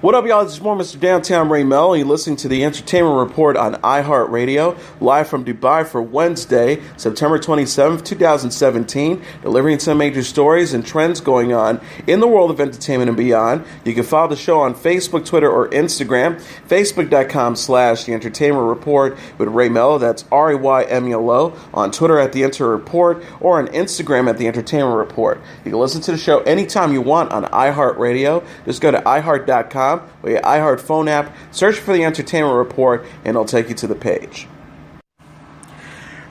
What up, y'all? This is more Mr. Downtown Ray Melo. You're listening to the Entertainment Report on iHeartRadio, live from Dubai for Wednesday, September 27th, 2017, delivering some major stories and trends going on in the world of entertainment and beyond. You can follow the show on Facebook, Twitter, or Instagram, facebook.com/The Entertainment Report with Ray Melo, that's RAYMELO, on Twitter at The Enter Report, or on Instagram at The Entertainment Report. You can listen to the show anytime you want on iHeartRadio. Just go to iHeart.com or your iHeart phone app, search for The Entertainment Report, and it'll take you to the page.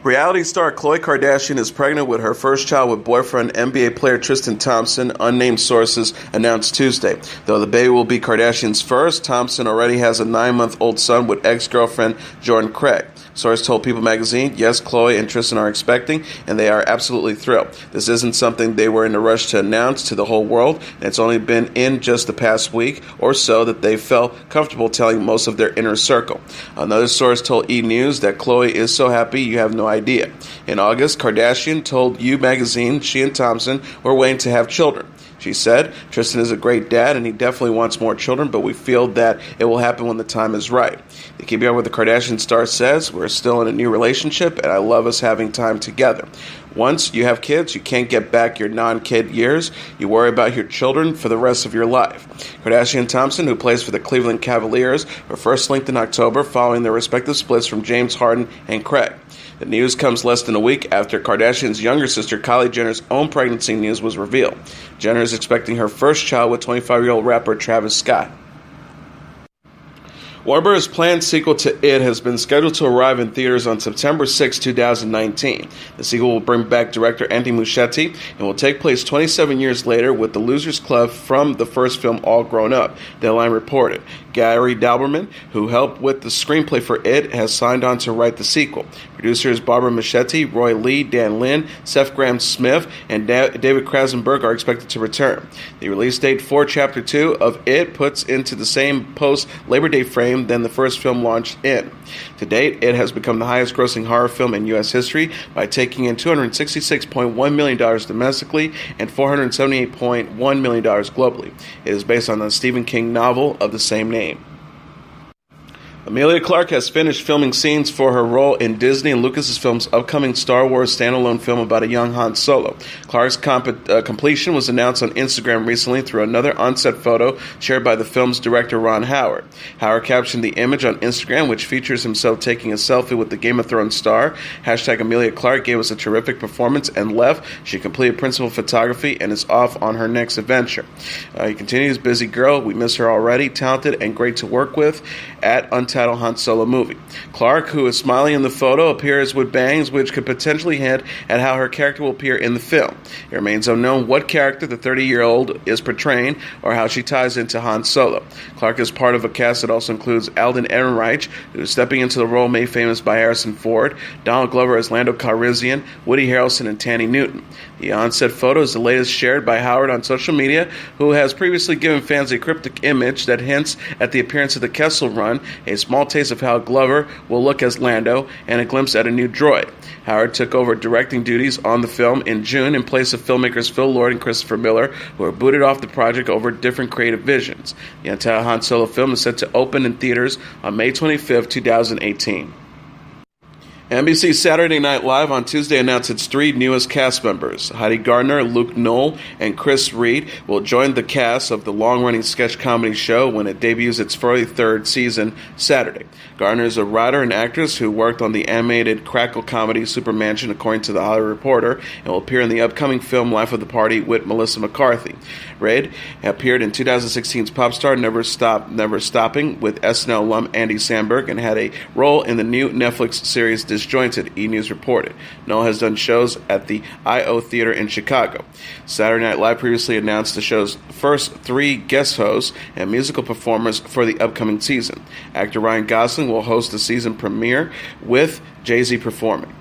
Reality star Khloe Kardashian is pregnant with her first child with boyfriend NBA player Tristan Thompson, unnamed sources announced Tuesday. Though the baby will be Kardashian's first, Thompson already has a 9-month-old son with ex-girlfriend Jordan Craig. Source told People magazine, yes, Khloe and Tristan are expecting, and they are absolutely thrilled. This isn't something they were in a rush to announce to the whole world, and it's only been in just the past week or so that they felt comfortable telling most of their inner circle. Another source told E! News that Khloe is so happy you have no idea. In August, Kardashian told You magazine she and Thompson were waiting to have children. She said, Tristan is a great dad and he definitely wants more children, but we feel that it will happen when the time is right. The Keeping Up with the Kardashian star says, we're still in a new relationship and I love us having time together. Once you have kids, you can't get back your non-kid years. You worry about your children for the rest of your life. Kardashian Thompson, who plays for the Cleveland Cavaliers, were first linked in October following their respective splits from James Harden and Craig. The news comes less than a week after Kardashian's younger sister Kylie Jenner's own pregnancy news was revealed. Jenner is expecting her first child with 25-year-old rapper Travis Scott. Warner Bros.' planned sequel to It has been scheduled to arrive in theaters on September 6, 2019. The sequel will bring back director Andy Muschietti and will take place 27 years later with the Losers Club from the first film all grown up, Deadline reported. Gary Dalberman, who helped with the screenplay for It, has signed on to write the sequel. Producers Barbara Muschietti, Roy Lee, Dan Lin, Seth Graham-Smith, and David Krasenberg are expected to return. The release date for Chapter 2 of It puts into the same post-Labor Day frame than the first film launched in. To date, It has become the highest-grossing horror film in U.S. history by taking in $266.1 million domestically and $478.1 million globally. It is based on the Stephen King novel of the same name. Emilia Clarke has finished filming scenes for her role in Disney and Lucasfilm's upcoming Star Wars standalone film about a young Han Solo. Clarke's completion was announced on Instagram recently through another on-set photo shared by the film's director Ron Howard. Howard captioned the image on Instagram, which features himself taking a selfie with the Game of Thrones star. Hashtag Emilia Clarke gave us a terrific performance and left. She completed principal photography and is off on her next adventure. He continues, busy girl, we miss her already, talented and great to work with, at Untitled Han Solo movie. Clarke, who is smiling in the photo, appears with bangs which could potentially hint at how her character will appear in the film. It remains unknown what character the 30-year-old is portraying or how she ties into Han Solo. Clarke is part of a cast that also includes Alden Ehrenreich, who is stepping into the role made famous by Harrison Ford, Donald Glover as Lando Calrissian, Woody Harrelson, and Tandy Newton. The on-set photo is the latest shared by Howard on social media, who has previously given fans a cryptic image that hints at the appearance of the Kessel Run, a small taste of how Glover will look as Lando, and a glimpse at a new droid. Howard took over directing duties on the film in June in place of filmmakers Phil Lord and Christopher Miller, who were booted off the project over different creative visions. The entire Han Solo film is set to open in theaters on May 25, 2018. NBC's Saturday Night Live on Tuesday announced its 3 newest cast members. Heidi Gardner, Luke Knoll, and Chris Reed will join the cast of the long-running sketch comedy show when it debuts its 43rd season Saturday. Gardner is a writer and actress who worked on the animated crackle comedy Super Mansion, according to The Hollywood Reporter, and will appear in the upcoming film Life of the Party with Melissa McCarthy. Reed appeared in 2016's Pop Star Never Stopping with SNL alum Andy Samberg and had a role in the new Netflix series Disjointed, E! News reported. Noel has done shows at the I.O. Theater in Chicago. Saturday Night Live previously announced the show's first 3 guest hosts and musical performers for the upcoming season. Actor Ryan Gosling will host the season premiere with Jay-Z performing.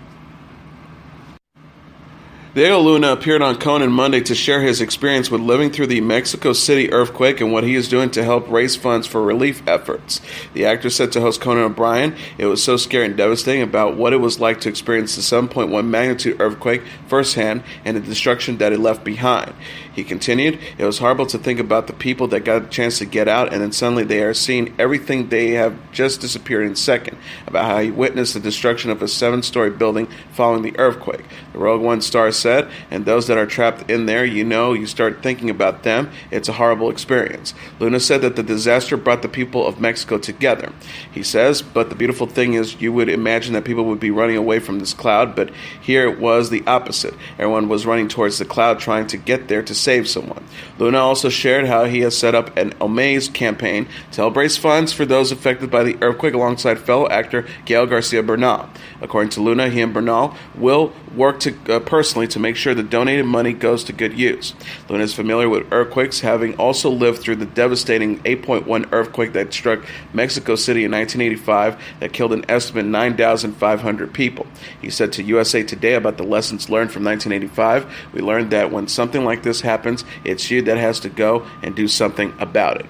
Diego Luna appeared on Conan Monday to share his experience with living through the Mexico City earthquake and what he is doing to help raise funds for relief efforts. The actor said to host Conan O'Brien, "It was so scary and devastating about what it was like to experience the 7.1 magnitude earthquake firsthand and the destruction that it left behind." He continued, "It was horrible to think about the people that got a chance to get out and then suddenly they are seeing everything they have just disappeared in a second," about how he witnessed the destruction of a 7-story building following the earthquake. The Rogue One star said, "And those that are trapped in there, you start thinking about them. It's a horrible experience." Luna said that the disaster brought the people of Mexico together. He says, "But the beautiful thing is you would imagine that people would be running away from this cloud, but here it was the opposite. Everyone was running towards the cloud trying to get there to save someone." Luna also shared how he has set up an Omaze campaign to help raise funds for those affected by the earthquake alongside fellow actor Gael Garcia Bernal. According to Luna, he and Bernal will work personally to make sure the donated money goes to good use. Luna is familiar with earthquakes, having also lived through the devastating 8.1 earthquake that struck Mexico City in 1985 that killed an estimated 9,500 people. He said to USA Today about the lessons learned from 1985, "We learned that when something like this happens, it's you that has to go and do something about it."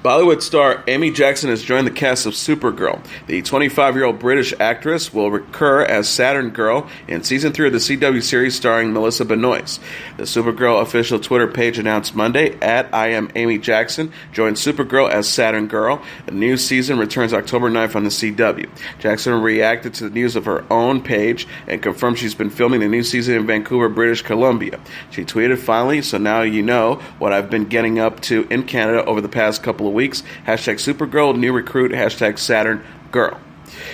Bollywood star Amy Jackson has joined the cast of Supergirl. The 25-year-old British actress will recur as Saturn Girl in Season 3 of the CW series starring Melissa Benoist. The Supergirl official Twitter page announced Monday, "I am Amy Jackson, joined Supergirl as Saturn Girl. The new season returns October 9th on the CW." Jackson reacted to the news of her own page and confirmed she's been filming the new season in Vancouver, British Columbia. She tweeted, "Finally, so now you know what I've been getting up to in Canada over the past couple of weeks. Hashtag Supergirl, new recruit, hashtag Saturn Girl."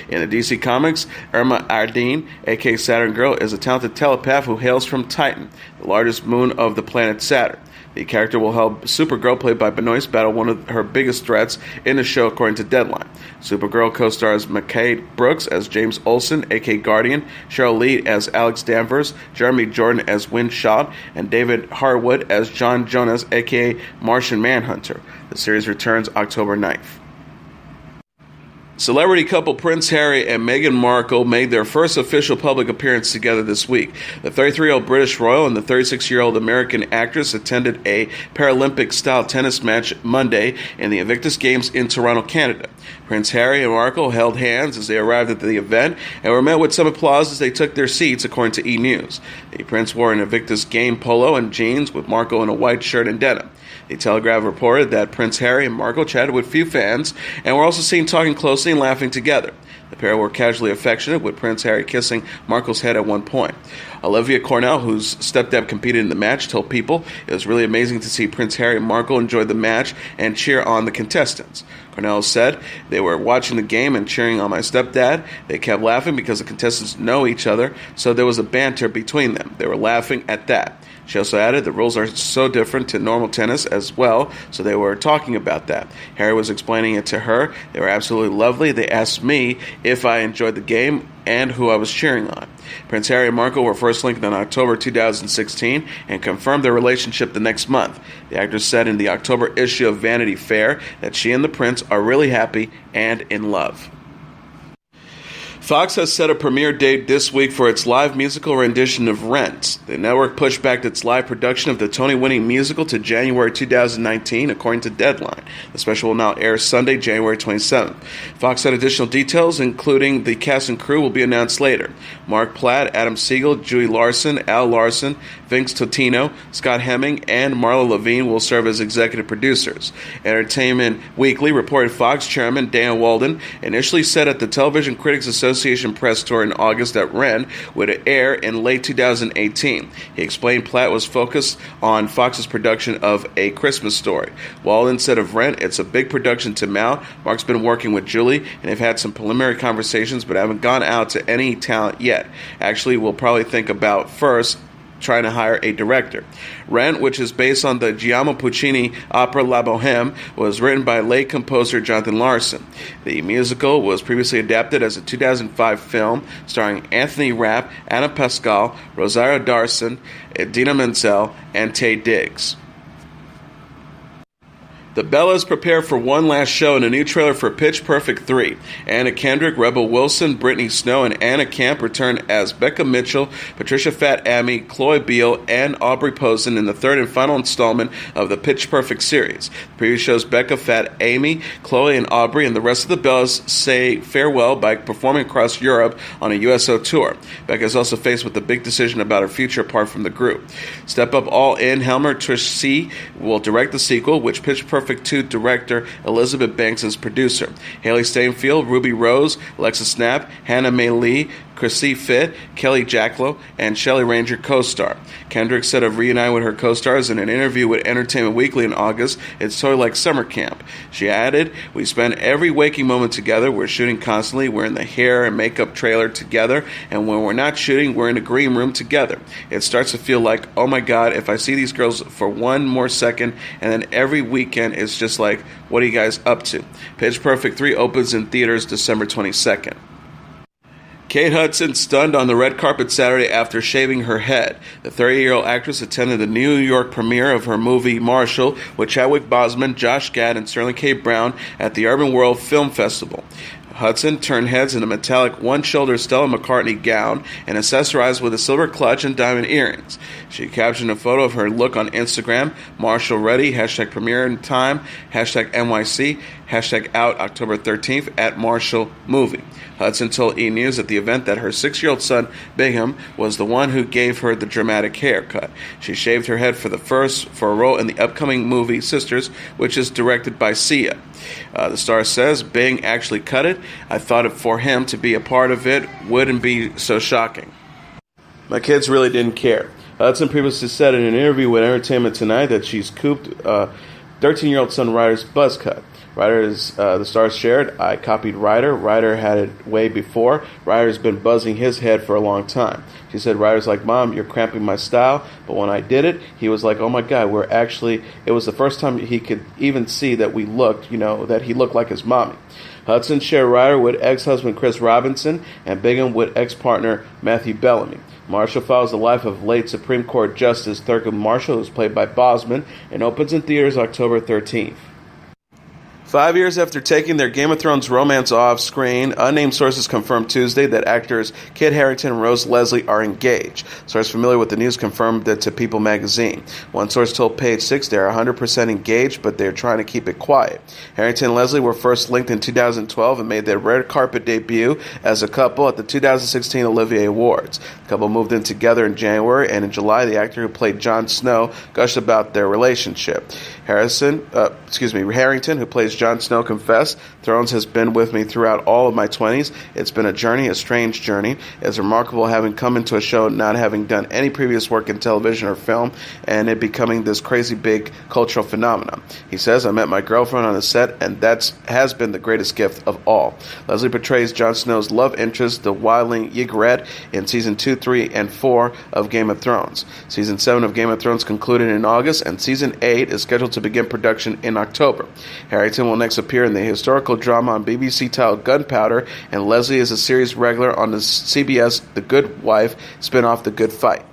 In the DC Comics, Irma Ardeen, aka Saturn Girl, is a talented telepath who hails from Titan, the largest moon of the planet Saturn. The character will help Supergirl, played by Benoist, battle one of her biggest threats in the show, according to Deadline. Supergirl co-stars McKay Brooks as James Olsen, a.k.a. Guardian, Cheryl Lee as Alex Danvers, Jeremy Jordan as Win Schott, and David Harwood as John Jonas, a.k.a. Martian Manhunter. The series returns October 9th. Celebrity couple Prince Harry and Meghan Markle made their first official public appearance together this week. The 33-year-old British royal and the 36-year-old American actress attended a Paralympic-style tennis match Monday in the Invictus Games in Toronto, Canada. Prince Harry and Markle held hands as they arrived at the event and were met with some applause as they took their seats, according to E! News. The prince wore an Invictus Game polo and jeans, with Markle in a white shirt and denim. The Telegraph reported that Prince Harry and Markle chatted with few fans and were also seen talking closely and laughing together. The pair were casually affectionate, with Prince Harry kissing Markle's head at one point. Olivia Cornell, whose stepdad competed in the match, told People it was really amazing to see Prince Harry and Markle enjoy the match and cheer on the contestants. Cornell said, "They were watching the game and cheering on my stepdad. They kept laughing because the contestants know each other, so there was a banter between them. They were laughing at that." She also added, "The rules are so different to normal tennis as well, so they were talking about that." Harry was explaining it to her. "They were absolutely lovely. They asked me if I enjoyed the game and who I was cheering on." Prince Harry and Markle were first linked in October 2016 and confirmed their relationship the next month. The actress said in the October issue of Vanity Fair that she and the prince are really happy and in love. Fox has set a premiere date this week for its live musical rendition of Rent. The network pushed back its live production of the Tony-winning musical to January 2019, according to Deadline. The special will now air Sunday, January 27th. Fox said additional details, including the cast and crew, will be announced later. Mark Platt, Adam Siegel, Julie Larson, Al Larson, Vince Totino, Scott Hemming, and Marla Levine will serve as executive producers. Entertainment Weekly reported Fox chairman Dan Walden initially said at the Television Critics Association press tour in August that Rent would air in late 2018. He explained Platt was focused on Fox's production of A Christmas Story. Walden said of Rent, "It's a big production to mount. Mark's been working with Julie, and they've had some preliminary conversations, but haven't gone out to any talent yet. Actually, we'll probably think about first trying to hire a director." Rent, which is based on the Giacomo Puccini opera La Bohème, was written by late composer Jonathan Larson. The musical was previously adapted as a 2005 film starring Anthony Rapp, Anna Pascal, Rosario Dawson, Idina Menzel, and Taye Diggs. The Bellas prepare for one last show in a new trailer for Pitch Perfect 3. Anna Kendrick, Rebel Wilson, Brittany Snow, and Anna Camp return as Becca Mitchell, Patricia Fat Amy, Chloe Beale, and Aubrey Posen in the third and final installment of the Pitch Perfect series. The preview shows Becca, Fat Amy, Chloe, and Aubrey and the rest of the Bellas say farewell by performing across Europe on a USO tour. Becca is also faced with a big decision about her future apart from the group. Step Up All In, Helmer Trish C. will direct the sequel, which Pitch Perfect 2 director Elizabeth Banks is producer. Haley Steinfeld, Ruby Rose, Alexis Snap, Hannah Mae Lee, Chrissy Fitt, Kelly Jacklow, and Shelley Ranger co-star. Kendrick said of reuniting with her co-stars in an interview with Entertainment Weekly in August, "It's sort of like summer camp." She added, "We spend every waking moment together. We're shooting constantly. We're in the hair and makeup trailer together. And when we're not shooting, we're in a green room together. It starts to feel like, oh my God, if I see these girls for one more second, and then every weekend it's just like, what are you guys up to?" Pitch Perfect 3 opens in theaters December 22nd. Kate Hudson stunned on the red carpet Saturday after shaving her head. The 30-year-old actress attended the New York premiere of her movie Marshall with Chadwick Boseman, Josh Gad, and Sterling K. Brown at the Urban World Film Festival. Hudson turned heads in a metallic one-shoulder Stella McCartney gown and accessorized with a silver clutch and diamond earrings. She captioned a photo of her look on Instagram, Marshall Ready, #premiere in time, #NYC, #out October 13th at Marshall Movie. Hudson told E! News at the event that her 6-year-old son, Bingham, was the one who gave her the dramatic haircut. She shaved her head for a role in the upcoming movie Sisters, which is directed by Sia. The star says, "Bing actually cut it. I thought it for him to be a part of it wouldn't be so shocking. My kids really didn't care." Hudson previously said in an interview with Entertainment Tonight that she's couped 13-year-old son Ryder's buzz cut. The stars shared, "I copied Ryder. Ryder had it way before. Ryder's been buzzing his head for a long time." She said, "Ryder's like, 'Mom, you're cramping my style.' But when I did it, he was like, 'Oh my God, it was the first time he could even see that that he looked like his mommy.'" Hudson shared Ryder with ex-husband Chris Robinson and Bingham with ex-partner Matthew Bellamy. Marshall follows the life of late Supreme Court Justice Thurgood Marshall, who's played by Bosman, and opens in theaters October 13th. 5 years after taking their Game of Thrones romance off screen, unnamed sources confirmed Tuesday that actors Kit Harington and Rose Leslie are engaged. Sources familiar with the news confirmed it to People magazine. One source told Page 6 they are 100% engaged, but they're trying to keep it quiet. Harington and Leslie were first linked in 2012 and made their red carpet debut as a couple at the 2016 Olivier Awards. The couple moved in together in January, and in July, the actor who played Jon Snow gushed about their relationship. Harington, who plays Jon Snow, confessed, "Thrones has been with me throughout all of my 20s. It's been a journey, a strange journey. It's remarkable having come into a show not having done any previous work in television or film, and it becoming this crazy big cultural phenomenon." He says, "I met my girlfriend on the set, and that has been the greatest gift of all." Leslie portrays Jon Snow's love interest, the wildling Ygritte, in Season 2, 3, and 4 of Game of Thrones. Season 7 of Game of Thrones concluded in August, and Season 8 is scheduled to begin production in October. Harrington will next appear in the historical drama on BBC titled Gunpowder, and Leslie is a series regular on the CBS The Good Wife spin-off The Good Fight.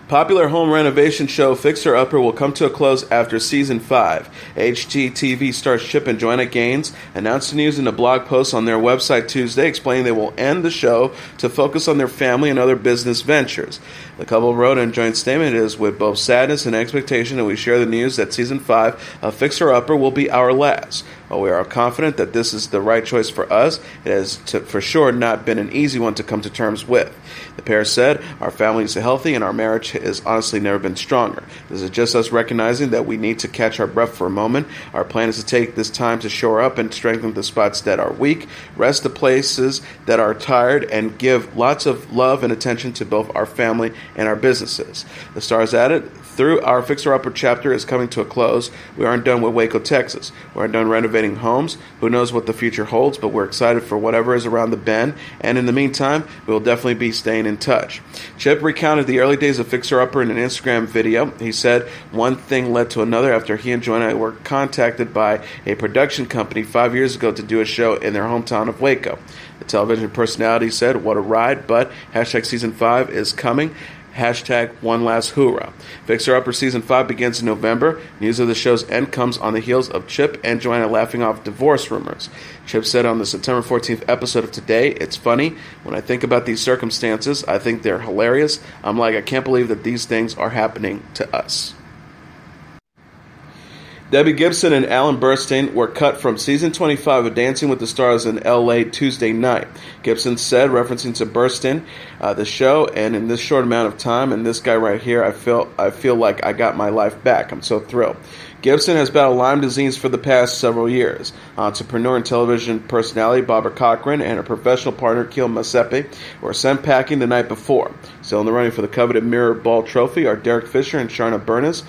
Popular home renovation show Fixer Upper will come to a close after Season 5. HGTV star Chip and Joanna Gaines announced the news in a blog post on their website Tuesday, explaining they will end the show to focus on their family and other business ventures. The couple wrote in a joint statement, "It is with both sadness and expectation that we share the news that Season 5 of Fixer Upper will be our last. While we are confident that this is the right choice for us, it has for sure not been an easy one to come to terms with." The pair said, "Our family is healthy and our marriage has honestly never been stronger. This is just us recognizing that we need to catch our breath for a moment. Our plan is to take this time to shore up and strengthen the spots that are weak, rest the places that are tired, and give lots of love and attention to both our family and our businesses." The stars added, "Through our Fixer Upper chapter is coming to a close. We aren't done with Waco, Texas. We aren't done renovating homes. Who knows what the future holds, but we're excited for whatever is around the bend. And in the meantime, we will definitely be staying in touch." Chip recounted the early days of Fixer Upper in an Instagram video. He said, "One thing led to another after he and Joanna were contacted by a production company 5 years ago to do a show in their hometown of Waco. The television personality said, 'What a ride, but #Season 5 is coming. Hashtag one last hoorah. Fixer Upper Season 5 begins in November. News of the show's end comes on the heels of Chip and Joanna laughing off divorce rumors. Chip said on the September 14th episode of Today, "It's funny. When I think about these circumstances, I think they're hilarious. I'm like, I can't believe that these things are happening to us." Debbie Gibson and Alan Burstyn were cut from Season 25 of Dancing with the Stars in L.A. Tuesday night. Gibson said, referencing to Burstyn, the show, and in this short amount of time, and this guy right here, I feel like I got my life back. I'm so thrilled. Gibson has battled Lyme disease for the past several years. Entrepreneur and television personality Barbara Cochran and her professional partner Keel Masepe were sent packing the night before. Still in the running for the coveted Mirror Ball Trophy are Derek Fisher and Sharna Bernas,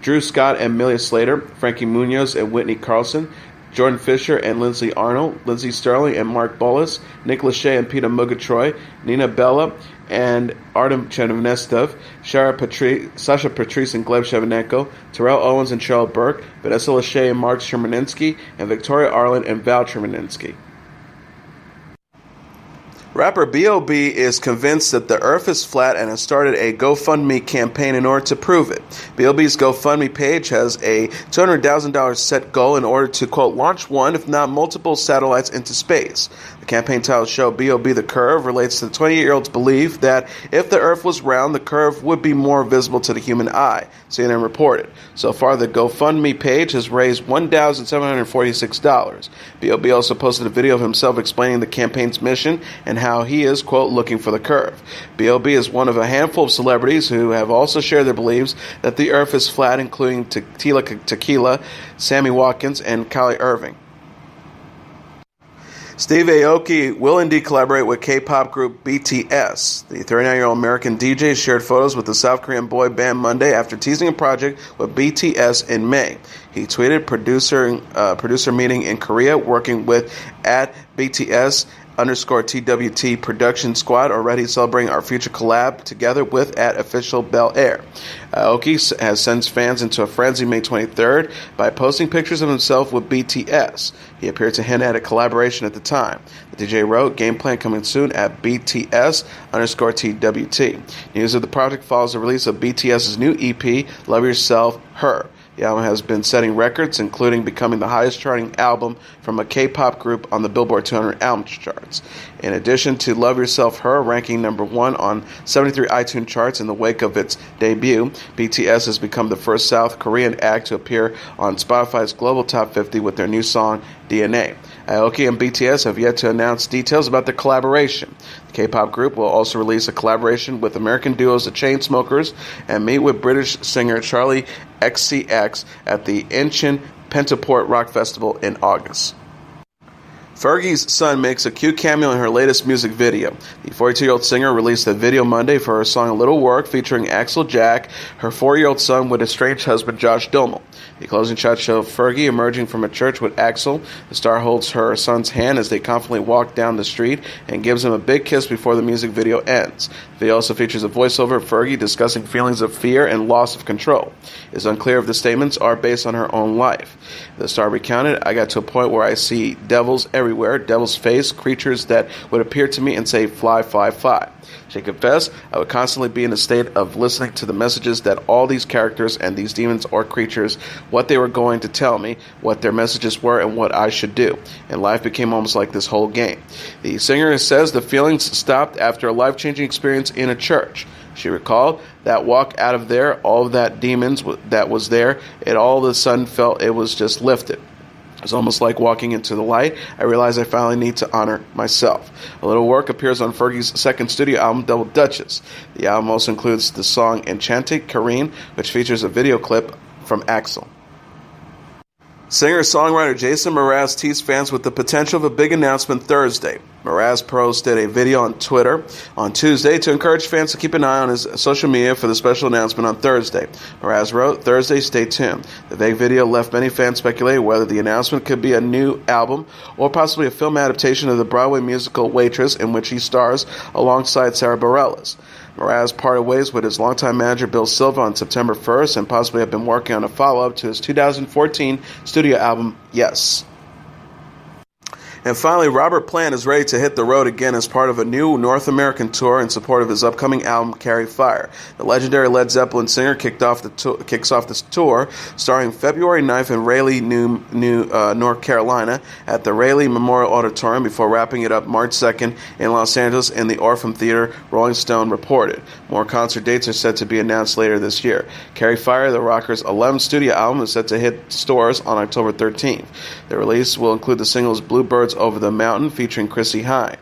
Drew Scott and Amelia Slater, Frankie Munoz and Whitney Carlson, Jordan Fisher and Lindsay Arnold, Lindsay Sterling and Mark Bolles, Nick Lachey and Peter Mugatroy, Nina Bella and Artem Chernovnestov, Sasha Patrice and Gleb Shevenenko, Terrell Owens and Cheryl Burke, Vanessa Lachey and Mark Shermaninsky, and Victoria Arlen and Val Shermaninsky. Rapper B.O.B. is convinced that the earth is flat and has started a GoFundMe campaign in order to prove it. B.O.B.'s GoFundMe page has a $200,000 set goal in order to, quote, launch one, if not multiple satellites into space. The campaign titled Show B.O.B. the Curve relates to the 28-year-old's belief that if the earth was round, the curve would be more visible to the human eye, CNN reported. So far, the GoFundMe page has raised $1,746. B.O.B. also posted a video of himself explaining the campaign's mission and how he is, quote, looking for the curve. B.O.B. is one of a handful of celebrities who have also shared their beliefs that the earth is flat, including Tequila, Sammy Watkins, and Kylie Irving. Steve Aoki will indeed collaborate with K-pop group BTS. The 39-year-old American DJ shared photos with the South Korean boy band Monday after teasing a project with BTS in May. He tweeted, producer meeting in Korea, working with at BTS _TWT production squad, already celebrating our future collab together with at official Bel Air. Aoki has sent fans into a frenzy May 23rd by posting pictures of himself with BTS. He appeared to hint at a collaboration at the time. The DJ wrote, game plan coming soon at BTS _TWT. News of the project follows the release of BTS's new EP, Love Yourself, Her. The album has been setting records, including becoming the highest charting album from a K-pop group on the Billboard 200 albums charts. In addition to Love Yourself, Her, ranking number 1 on 73 iTunes charts in the wake of its debut, BTS has become the first South Korean act to appear on Spotify's Global Top 50 with their new song, DNA. Aoki and BTS have yet to announce details about their collaboration. The K-pop group will also release a collaboration with American duos The Chainsmokers and meet with British singer Charlie XCX at the Incheon Pentaport Rock Festival in August. Fergie's son makes a cute cameo in her latest music video. The 42-year-old singer released a video Monday for her song A Little Work featuring Axel Jack, her 4-year-old son with estranged husband Josh Duhamel. The closing shot shows Fergie emerging from a church with Axel. The star holds her son's hand as they confidently walk down the street and gives him a big kiss before the music video ends. The video also features a voiceover of Fergie discussing feelings of fear and loss of control. It's unclear if the statements are based on her own life. The star recounted, I got to a point where I see devils everywhere, devil's face, creatures that would appear to me and say, fly, fly, fly. She confessed, I would constantly be in a state of listening to the messages that all these characters and these demons or creatures, what they were going to tell me, what their messages were, and what I should do. And life became almost like this whole game. The singer says the feelings stopped after a life-changing experience in a church. She recalled that walk out of there, all of that demons that was there, it all of a sudden felt it was just lifted. It's almost like walking into the light. I realized I finally need to honor myself. A Little Work appears on Fergie's second studio album, Double Duchess. The album also includes the song Enchanted Kareen, which features a video clip from Axel. Singer-songwriter Jason Mraz teased fans with the potential of a big announcement Thursday. Mraz posted a video on Twitter on Tuesday to encourage fans to keep an eye on his social media for the special announcement on Thursday. Mraz wrote, Thursday, stay tuned. The vague video left many fans speculating whether the announcement could be a new album or possibly a film adaptation of the Broadway musical Waitress, in which he stars alongside Sarah Bareilles. Mraz parted ways with his longtime manager Bill Silva on September 1st and possibly have been working on a follow-up to his 2014 studio album, Yes. And finally, Robert Plant is ready to hit the road again as part of a new North American tour in support of his upcoming album, Carry Fire. The legendary Led Zeppelin singer kicks off this tour starting February 9th in Raleigh, North Carolina at the Raleigh Memorial Auditorium before wrapping it up March 2nd in Los Angeles in the Orpheum Theater, Rolling Stone reported. More concert dates are set to be announced later this year. Carry Fire, the rocker's 11th studio album, is set to hit stores on October 13th. The release will include the singles Bluebirds Over the Mountain featuring Chrissie Hynde.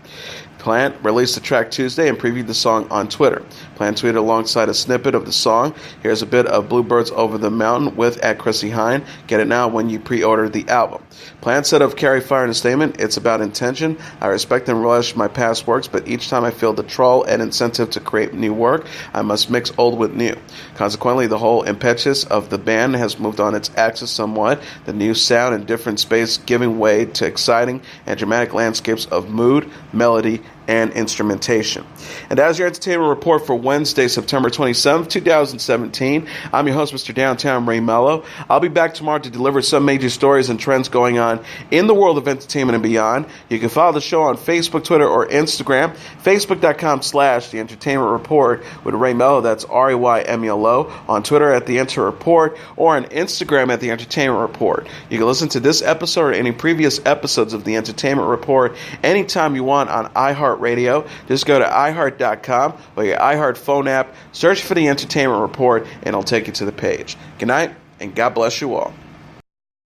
Plant released the track Tuesday and previewed the song on Twitter. Plant tweeted alongside a snippet of the song, "Here's a bit of Bluebirds Over the Mountain with @Chrissie Hynde. Get it now when you pre-order the album." Plant said of Carry Fire in a statement, "It's about intention. I respect and relish my past works, but each time I feel the troll and incentive to create new work, I must mix old with new. Consequently, the whole impetus of the band has moved on its axis somewhat, the new sound and different space giving way to exciting and dramatic landscapes of mood, melody, and instrumentation." And as your entertainment report for Wednesday, September 27th, 2017, I'm your host, Mr. Downtown Ray Melo. I'll be back tomorrow to deliver some major stories and trends going on in the world of entertainment and beyond. You can follow the show on Facebook, Twitter, or Instagram. Facebook.com/The Entertainment Report with Ray Melo, that's RAYMELO. On Twitter at The Enter Report, or on Instagram at The Entertainment Report. You can listen to this episode or any previous episodes of The Entertainment Report anytime you want on iHeartRadio. Just go to iHeart.com or your iHeart phone app, search for The Entertainment Report, and it'll take you to the page. Good night, and God bless you all.